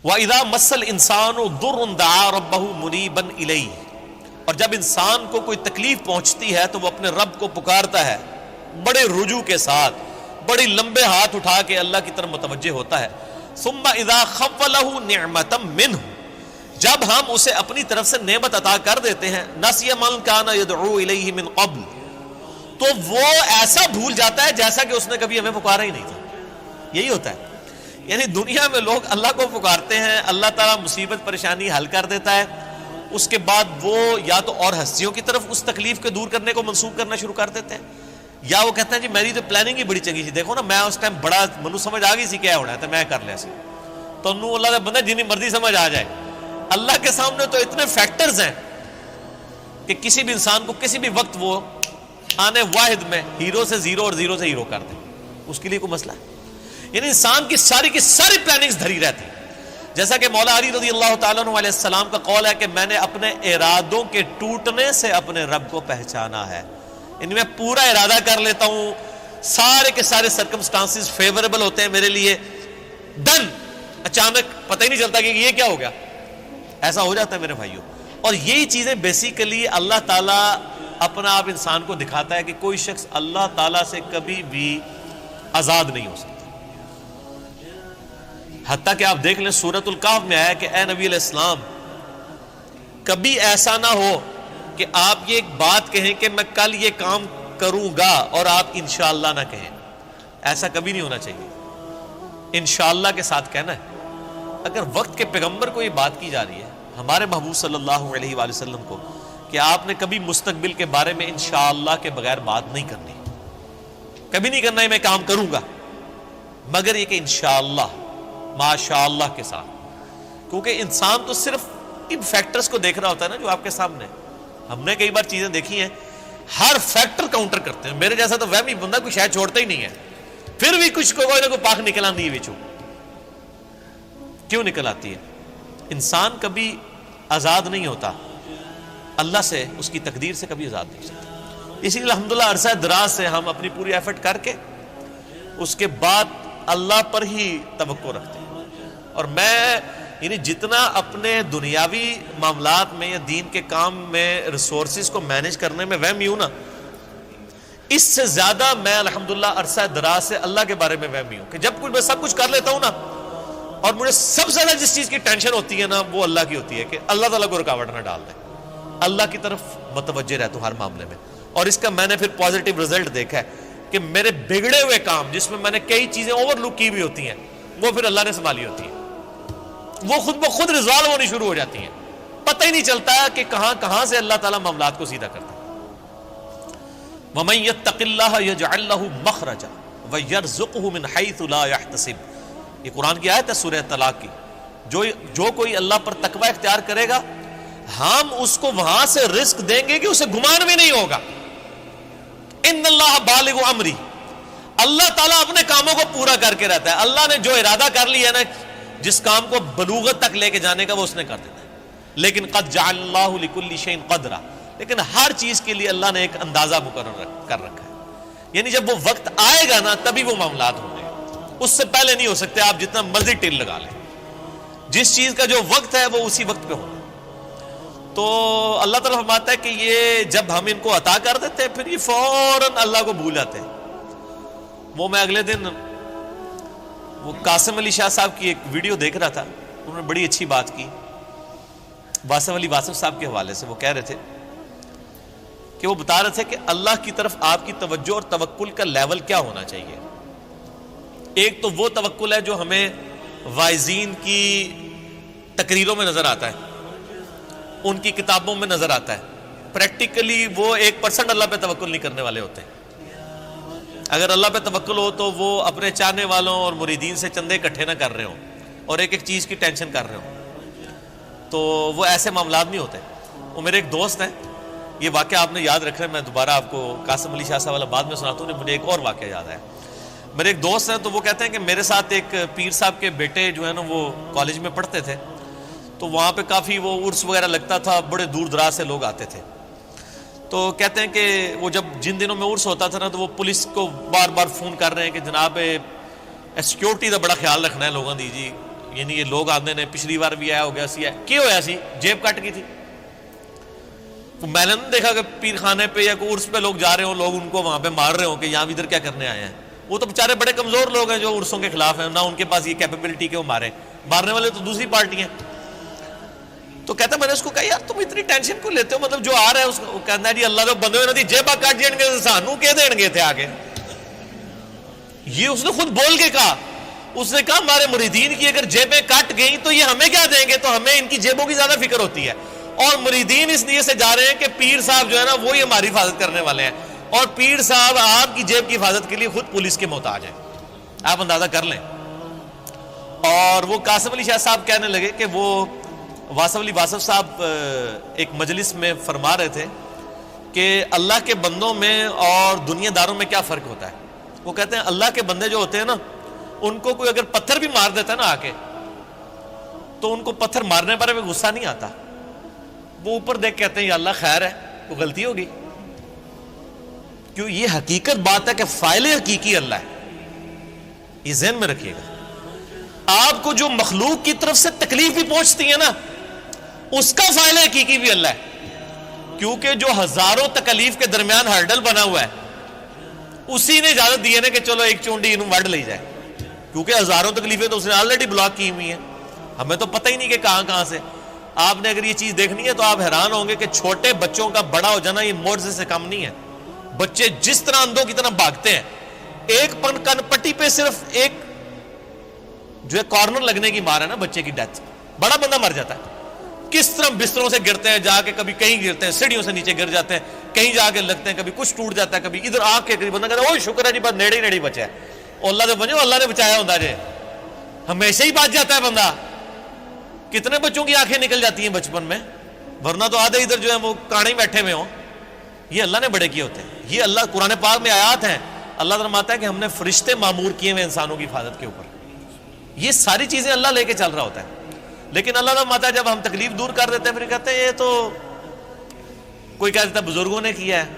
وَإِذَا مَسَّ الْإِنسَانُ ضُرٌّ دَعَا رَبَّهُ مُنِيبًا إِلَيْهِ، اور جب انسان کو کوئی تکلیف پہنچتی ہے تو وہ اپنے رب کو پکارتا ہے بڑے رجوع کے ساتھ، بڑی لمبے ہاتھ اٹھا کے اللہ کی طرف متوجہ ہوتا ہے۔ ثُمَّ إِذَا خَوَّلَهُ نِعْمَةً مِّنْهُ، جب ہم اسے اپنی طرف سے نعمت عطا کر دیتے ہیں، نَسِيَ مَن كَانَ يَدْعُو إِلَيْهِ مِن قَبْلُ، تو وہ ایسا بھول جاتا ہے جیسا کہ اس نے کبھی ہمیں پکارا ہی نہیں تھا۔ یہی ہوتا ہے، یعنی دنیا میں لوگ اللہ کو پکارتے ہیں، اللہ تعالیٰ مصیبت پریشانی حل کر دیتا ہے، اس کے بعد وہ یا تو اور ہستیوں کی طرف اس تکلیف کو دور کرنے کو منسوخ کرنا شروع کر دیتے ہیں، یا وہ کہتے ہیں جی میری تو پلاننگ ہی بڑی چنگی سی، دیکھو نا میں اس ٹائم بڑا منو سمجھ آ گئی سی کیا ہونا ہے تو میں کر لیا سی، تو انہوں اللہ کا بندہ جنی مرضی سمجھ آ جائے۔ اللہ کے سامنے تو اتنے فیکٹرز ہیں کہ کسی بھی انسان کو کسی بھی وقت وہ آنے واحد میں ہیرو سے زیرو اور زیرو سے ہیرو کر دے، اس کے لیے کوئی مسئلہ ہے؟ یعنی انسان کی ساری پلاننگز دھری رہتی، جیسا کہ مولا علی رضی اللہ تعالیٰ عنہ علیہ السلام کا قول ہے کہ میں نے اپنے ارادوں کے ٹوٹنے سے اپنے رب کو پہچانا ہے، یعنی میں پورا ارادہ کر لیتا ہوں، سارے کے سارے سرکمسٹانسز فیوریبل ہوتے ہیں میرے لیے، ڈن، اچانک پتہ ہی نہیں چلتا کہ یہ کیا ہو گیا، ایسا ہو جاتا ہے میرے بھائیوں۔ اور یہی چیزیں بیسیکلی اللہ تعالیٰ اپنا آپ انسان کو دکھاتا ہے کہ کوئی شخص اللہ تعالیٰ سے کبھی بھی آزاد نہیں ہو سکتا۔ حتیٰ کہ آپ دیکھ لیں سورۃ الکہف میں آیا کہ اے نبی علیہ السلام کبھی ایسا نہ ہو کہ آپ یہ ایک بات کہیں کہ میں کل یہ کام کروں گا اور آپ انشاءاللہ نہ کہیں، ایسا کبھی نہیں ہونا چاہیے، انشاءاللہ کے ساتھ کہنا ہے۔ اگر وقت کے پیغمبر کو یہ بات کی جا رہی ہے ہمارے محبوب صلی اللہ علیہ وآلہ وسلم کو کہ آپ نے کبھی مستقبل کے بارے میں انشاءاللہ کے بغیر بات نہیں کرنی، کبھی نہیں کرنا ہے میں کام کروں گا، مگر یہ کہ انشاءاللہ ماشاء اللہ کے ساتھ، کیونکہ انسان تو صرف ان فیکٹرز کو دیکھ رہا ہوتا ہے نا جو آپ کے سامنے۔ ہم نے کئی بار چیزیں دیکھی ہیں، ہر فیکٹر کاؤنٹر کرتے ہیں، میرے جیسا تو وہمی بندہ کوئی شاید چھوڑتا ہی نہیں ہے، پھر بھی کچھ کوئی نہ کوئی پاک نکل آتی ہے بچوں، کیوں نکل آتی ہے؟ انسان کبھی آزاد نہیں ہوتا اللہ سے، اس کی تقدیر سے کبھی آزاد نہیں ہوتا۔ اسی لیے الحمدللہ عرصہ دراز سے ہم اپنی پوری ایفرٹ کر کے اس کے بعد اللہ پر ہی توقع رکھتے ہیں، اور میں یعنی جتنا اپنے دنیاوی معاملات میں یا دین کے کام میں ریسورسز کو مینیج کرنے میں وہمی ہوں نا، اس سے زیادہ میں الحمدللہ عرصہ دراز سے اللہ کے بارے میں وہمی ہوں کہ جب کچھ میں سب کچھ کر لیتا ہوں نا، اور مجھے سب سے زیادہ جس چیز کی ٹینشن ہوتی ہے نا وہ اللہ کی ہوتی ہے کہ اللہ تعالیٰ کو رکاوٹ نہ ڈال دے، اللہ کی طرف متوجہ رہتا ہوں ہر معاملے میں۔ اور اس کا میں نے پھر پازیٹیو رزلٹ دیکھا ہے کہ میرے بگڑے ہوئے کام جس میں میں نے کئی چیزیں اوور لک کی ہوئی ہوتی ہیں وہ پھر اللہ نے سنبھالی ہوتی ہیں، وہ خود بخود ریزالو ہونی شروع ہو جاتی ہیں، پتہ ہی نہیں چلتا کہ کہاں سے اللہ تعالیٰ معاملات کو سیدھا کرتا ہے۔ وَمَن يَتَّقِ اللَّهَ يَجْعَل لَّهُ مَخْرَجًا وَيَرْزُقْهُ مِنْ حَيْثُ لَا يَحْتَسِبُ، یہ قرآن کی آیت ہے سورہ طلاق کی، جو کوئی اللہ پر تقوی اختیار کرے گا ہم اس کو وہاں سے رزق دیں گے کہ اسے گمان بھی نہیں ہوگا۔ ان اللہ بالغ امری، اللہ تعالیٰ اپنے کاموں کو پورا کر کے رہتا ہے، اللہ نے جو ارادہ کر لیا نا جس کام کو بلوغت تک لے کے جانے کا وہ اس نے کر دیتا ہے، لیکن قد جعل اللہ لکل شیء قدرا، لیکن ہر چیز کے لیے اللہ نے ایک اندازہ مقرر کر رکھا ہے، یعنی جب وہ وقت آئے گا نا تبھی وہ معاملات ہوں گے، اس سے پہلے نہیں ہو سکتے، آپ جتنا مرضی ٹل لگا لیں، جس چیز کا جو وقت ہے وہ اسی وقت پہ ہونا۔ تو اللہ تعالیٰ فرماتا ہے کہ یہ جب ہم ان کو عطا کر دیتے ہیں پھر یہ فوراً اللہ کو بھول جاتے ہیں۔ وہ میں اگلے دن وہ قاسم علی شاہ صاحب کی ایک ویڈیو دیکھ رہا تھا، انہوں نے بڑی اچھی بات کی واصف علی واصف صاحب کے حوالے سے، وہ کہہ رہے تھے کہ وہ بتا رہے تھے کہ اللہ کی طرف آپ کی توجہ اور توکل کا لیول کیا ہونا چاہیے۔ ایک تو وہ توکل ہے جو ہمیں واعظین کی تقریروں میں نظر آتا ہے، ان کی کتابوں میں نظر آتا ہے، پریکٹیکلی وہ 1% اللہ پہ توکل نہیں کرنے والے ہوتے ہیں۔ اگر اللہ پہ توکل ہو تو وہ اپنے چاہنے والوں اور مریدین سے چندے اکٹھے نہ کر رہے ہوں اور ایک ایک چیز کی ٹینشن کر رہے ہوں، تو وہ ایسے معاملات نہیں ہوتے۔ وہ میرے ایک دوست ہیں، یہ واقعہ آپ نے یاد رکھنا ہے، میں دوبارہ آپ کو قاسم علی شاہ صاحب والا بعد میں سناتا ہوں، مجھے ایک اور واقعہ یاد آیا۔ میرے ایک دوست ہیں تو وہ کہتے ہیں کہ میرے ساتھ ایک پیر صاحب کے بیٹے جو ہے نا وہ کالج میں پڑھتے تھے، تو وہاں پہ کافی وہ عرس وغیرہ لگتا تھا، بڑے دور دراز سے لوگ آتے تھے، تو کہتے ہیں کہ وہ جب جن دنوں میں عرس ہوتا تھا نا تو وہ پولیس کو بار بار فون کر رہے ہیں کہ جناب سیکیورٹی کا بڑا خیال رکھنا ہے لوگوں دی جی، یعنی یہ لوگ آندے نے پچھلی بار بھی آیا ہو گیا سی ہے کی ہویا سی جیب کٹ گئی تھی. میں نے دیکھا کہ پیر خانے پہ یا کوئی عرس پہ لوگ جا رہے ہوں, لوگ ان کو وہاں پہ مار رہے ہوں کہ یہاں ادھر کیا کرنے آئے ہیں. وہ تو بیچارے بڑے کمزور لوگ ہیں جو عرسوں کے خلاف ہیں, نہ ان کے پاس یہ کیپیبلٹی کہ وہ مارنے والے تو دوسری پارٹی ہیں. تو کہتا میں نے اس کو کہا یار تم اتنی ٹینشن کو لیتے ہو, مطلب جو آ رہا ہے اس کو کہنا ہے جی اللہ تو بندے ہوئے جیبا کٹ جائیں گے سانو کہ دیں گے تھے آگے. یہ اس نے خود بول کے کہا, اس نے کہا ہمارے مریدین کی اگر جیبیں کٹ گئیں تو یہ ہمیں کیا دیں گے, تو ہمیں ان کی جیبوں کی زیادہ فکر ہوتی ہے. اور مریدین اس لیے سے جا رہے ہیں کہ پیر صاحب جو ہے نا وہی ہماری حفاظت کرنے والے ہیں, اور پیر صاحب آپ کی جیب کی حفاظت کے لیے خود پولیس کے محتاج ہیں. آپ اندازہ کر لیں. اور وہ قاسم علی شاہ صاحب کہنے لگے کہ وہ واصف علی واصف صاحب ایک مجلس میں فرما رہے تھے کہ اللہ کے بندوں میں اور دنیا داروں میں کیا فرق ہوتا ہے. وہ کہتے ہیں اللہ کے بندے جو ہوتے ہیں نا ان کو کوئی اگر پتھر بھی مار دیتا ہے نا آ کے, تو ان کو پتھر مارنے پر بھی غصہ نہیں آتا, وہ اوپر دیکھ کہتے ہیں یا اللہ خیر ہے, وہ غلطی ہوگی. کیوں, یہ حقیقت بات ہے کہ فاعل حقیقی اللہ ہے, یہ ذہن میں رکھیے گا. آپ کو جو مخلوق کی طرف سے تکلیف بھی پہنچتی ہے نا اس کا فاعل حقیقی بھی اللہ ہے, کیونکہ جو ہزاروں تکلیف کے درمیان ہرڈل بنا ہوا ہے اسی نے اجازت دی ہے نا کہ چلو ایک چونڈی انہوں وڈ لے جائے, کیونکہ ہزاروں تکلیفیں تو اس نے آلریڈی بلاک کی ہوئی ہیں, ہمیں تو پتہ ہی نہیں کہ کہاں کہاں سے. آپ نے اگر یہ چیز دیکھنی ہے تو آپ حیران ہوں گے کہ چھوٹے بچوں کا بڑا ہو جانا یہ معجزے سے کم نہیں ہے. بچے جس طرح اندھوں کی طرح بھاگتے ہیں, ایک کن پٹی پہ صرف ایک جو ہے کارنر لگنے کی مار ہے نا بچے کی ڈیتھ, بڑا بندہ مر جاتا ہے. کس طرح بستروں سے گرتے ہیں, جا کے کبھی کہیں گرتے ہیں, سیڑھیوں سے نیچے گر جاتے ہیں, کہیں جا کے لگتے ہیں, کبھی کچھ ٹوٹ جاتا ہے, کبھی ادھر آگ کے قریب بندہ کہتا ہے اوہ شکر ہے جی بس نیڑے ہی نیڑے بچا ہے, اللہ نے بنو اللہ نے بچایا ہوتا ہے, ہمیشہ ہی بچ جاتا ہے بندہ. کتنے بچوں کی آنکھیں نکل جاتی ہیں بچپن میں, ورنہ تو آدھے ادھر جو ہے وہ کاڑے بیٹھے ہوئے ہوں. یہ اللہ نے بڑے کیے ہوتے ہیں. یہ اللہ قرآن پاک میں آیات ہیں, اللہ فرماتا ہے کہ ہم نے فرشتے معمور کیے ہوئے انسانوں کی حفاظت کے اوپر. یہ ساری چیزیں اللہ لے کے چل رہا ہوتا ہے. لیکن اللہ فرماتا ہے جب ہم تکلیف دور کر دیتے ہیں پھر کہتے ہیں یہ تو کوئی کہہ دیتا ہے بزرگوں نے کیا ہے,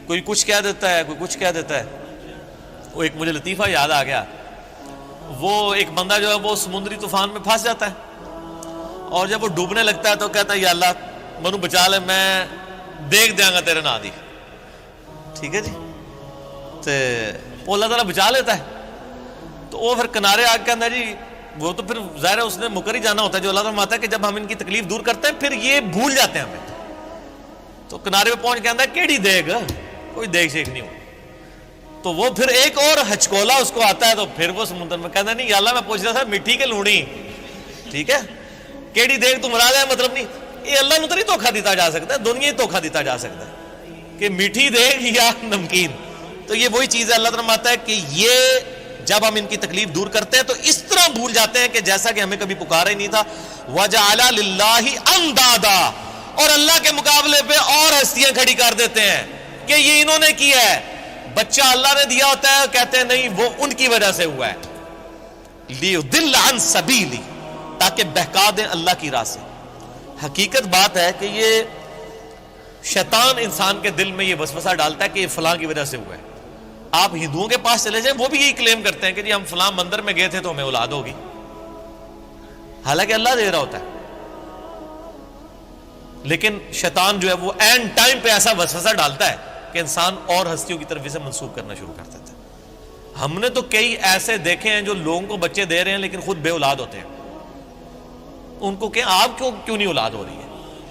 کوئی کچھ کہہ دیتا ہے, کوئی کچھ کہہ دیتا ہے. وہ ایک مجھے لطیفہ یاد آ گیا, وہ ایک بندہ جو ہے وہ سمندری طوفان میں پھنس جاتا ہے, اور جب وہ ڈوبنے لگتا ہے تو کہتا ہے یا اللہ منو بچا لے, میں دیکھ دیا گا تیرے نا دی. ٹھیک ہے جی, تو وہ اللہ تعالیٰ بچا لیتا ہے. تو وہ پھر کنارے آ کے کہتا ہے جی وہ تو پھر ظاہر ہے اس نے مکر ہی جانا ہوتا ہے, جو اللہ تعالیٰ فرماتا ہے کہ جب ہم ان کی تکلیف دور کرتے ہیں پھر یہ بھول جاتے ہیں ہمیں. تو کنارے پہ پہنچ کے آتا ہے کیڑی دیکھ, کوئی دیکھ شیک نہیں ہو. تو وہ پھر ایک اور ہچکولا اس کو آتا ہے, تو پھر وہ سمندر میں کہتا ہے نہیں یا اللہ میں پوچھ رہا تھا مٹی کے لوڑی, ٹھیک ہے کیڑی دیکھ تم مراد ہے, مطلب نہیں یہ اللہ نو تو نہیں دھوکھا دیتا جا سکتا, دنیا ہی دھوکھا دیتا جا سکتا ہے کہ میٹھی دیکھ یا نمکین. تو یہ وہی چیز ہے, اللہ تعالیٰ فرماتا ہے کہ یہ جب ہم ان کی تکلیف دور کرتے ہیں تو اس طرح بھول جاتے ہیں کہ جیسا کہ ہمیں کبھی پکارا ہی نہیں تھا. وَجَعَلَ لِلَّهِ أَنْدَادًا, اور اللہ کے مقابلے پہ اور ہستیاں کھڑی کر دیتے ہیں کہ یہ انہوں نے کیا ہے. بچہ اللہ نے دیا ہوتا ہے, کہتے ہیں نہیں وہ ان کی وجہ سے ہوا ہے. لِيُضِلَّ عَنْ سَبِيلِ, تاکہ بہکا دیں اللہ کی راہ سے. حقیقت بات ہے کہ یہ شیطان انسان کے دل میں یہ وسوسہ ڈالتا ہے کہ یہ فلاں کی وجہ سے ہوا ہے. آپ ہندوؤں کے پاس چلے جائیں, وہ بھی یہی کلیم کرتے ہیں کہ جی ہم فلاں مندر میں گئے تھے تو ہمیں اولاد ہوگی, حالانکہ اللہ دے رہا ہوتا ہے. لیکن شیطان جو ہے وہ اینڈ ٹائم پہ ایسا وسوسہ ڈالتا ہے کہ انسان اور ہستیوں کی طرف اسے منسوخ کرنا شروع کر دیتا ہے. ہم نے تو کئی ایسے دیکھے ہیں جو لوگوں کو بچے دے رہے ہیں لیکن خود بے اولاد ہوتے ہیں. ان کو کہ آپ کیوں نہیں اولاد ہو رہی ہے.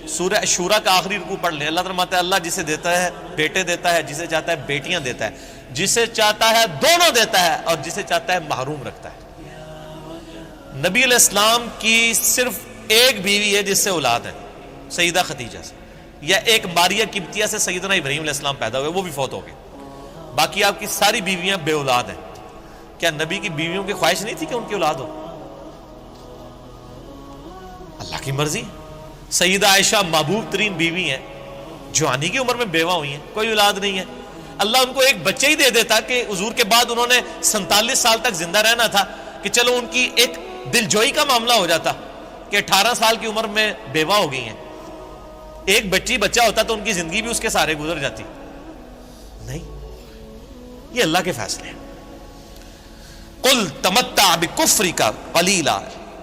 سورہ شورا کا آخری رکوع پڑھ لیں, اللہ فرماتا ہے اللہ جسے دیتا ہے بیٹے دیتا ہے, جسے چاہتا ہے بیٹیاں دیتا ہے, جسے چاہتا ہے دونوں دیتا ہے, اور جسے چاہتا ہے محروم رکھتا ہے. نبی علیہ السلام کی صرف ایک بیوی ہے جس سے اولاد ہے, سیدہ خدیجہ سے, یا ایک ماریہ قبطیہ سے سیدنا ابراہیم علیہ السلام پیدا ہوئے, وہ بھی فوت ہو گئے. باقی آپ کی ساری بیویاں بے اولاد ہیں. کیا نبی کی بیویوں کی خواہش نہیں تھی کہ ان کی اولاد ہو؟ اللہ کی مرضی. سیدہ عائشہ محبوب ترین بیوی ہیں, جوانی کی عمر میں بیوہ ہوئی ہیں, کوئی اولاد نہیں ہے. اللہ ان کو ایک بچے ہی دے دیتا کہ حضور کے بعد انہوں نے 47 سال تک زندہ رہنا تھا, کہ چلو ان کی ایک دل جوئی کا معاملہ ہو جاتا کہ 18 سال کی عمر میں بیوہ ہو گئی ہیں. ایک بچہ ہوتا تو ان کی زندگی بھی اس کے سارے گزر جاتی. نہیں, یہ اللہ کے فیصلے ہیں. قل تمتع بکفرک قلیلا,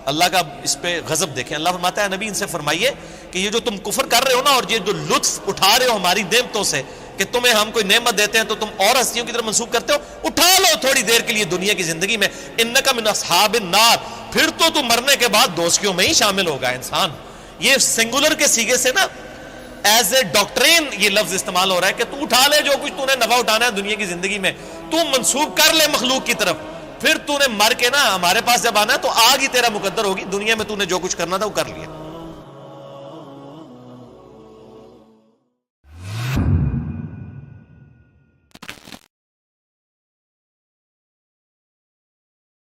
اللہ کا اس پہ غضب دیکھیں. اللہ فرماتا ہے نبی ان سے فرمائیے کہ یہ جو تم کفر کر رہے ہو نا اور یہ جو لطف اٹھا رہے ہو ہماری نعمتوں سے کہ تمہیں ہم کوئی نعمت دیتے ہیں تو تم اور ہستیوں کی طرف منسوب کرتے ہو, اٹھا لو تھوڑی دیر کے لیے دنیا کی زندگی میں, انک من اصحاب النار, پھر تو تم مرنے کے بعد دوزخیوں میں ہی شامل ہوگا انسان. یہ سنگولر کے سیغے سے نا ایز اے ڈاکٹرین یہ لفظ استعمال ہو رہا ہے کہ تو اٹھا لے جو کچھ تو نے نفع اٹھانا ہے دنیا کی زندگی میں, تو منسوب کر لے مخلوق کی طرف, پھر تو نے مر کے نا ہمارے پاس جب آنا ہے تو آگ ہی تیرا مقدر ہوگی, دنیا میں تو نے جو کچھ کرنا تھا وہ کر لیا.